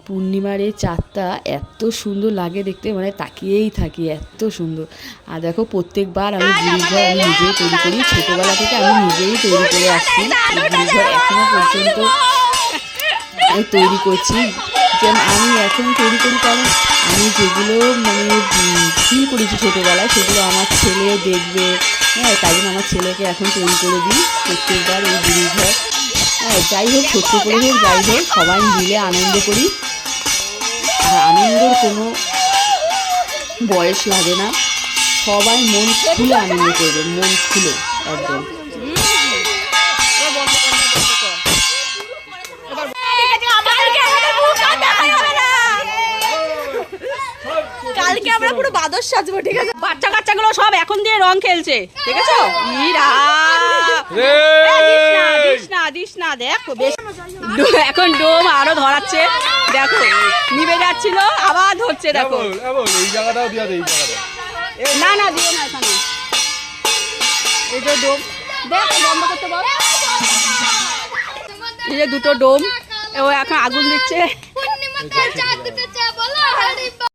পূর্ণিমার এই চাঁদটা এত সুন্দর লাগে দেখতে, মানে তাকিয়েই থাকি, এত সুন্দর। আর দেখো প্রত্যেকবার আমি বুড়ির ঘর আমি নিজেই তৈরি করি, ছোটোবেলা থেকে আমি নিজেই তৈরি করে আসছি। এই বুড়ির ঘর এখনও পর্যন্ত তৈরি করছি। যেমন আমি এখন তৈরি করি, কারণ আমি যেগুলো মানে ফিল করেছি ছোটোবেলায় সেগুলো আমার ছেলে দেখবে, হ্যাঁ, তাই জন্য আমার ছেলেকে এখন তৈরি করে দিই প্রত্যেকবার এই বুড়ির ঘর। হ্যাঁ, যাই হোক, ছোট্ট করে হোক যাই হোক, সবাই মিলে আনন্দ করি। আর আনন্দের কোনো বয়স লাগে না, সবাই মন খুলে আনন্দ করবে, মন খুলে একদম। কালকে আমরা পুরো বাদর সাজবো, ঠিক আছে? বাচ্চা কাচ্চাগুলো সব এখন দিয়ে রং খেলছে, দেখেছো? ইরা দিস না দেখো, বেশ এখন ডোম আরো ধরাচ্ছে, দেখো নিভে যাচ্ছিল আবার ধরছে, দেখো। এই জায়গাটাও দিয়া দেই, এই জায়গাটা না দিও না এখানে, এই যে ডোম দেখো, বন্ধ করতে বল। এই যে দুটো ডোম, ও এখন আগুন দিচ্ছে।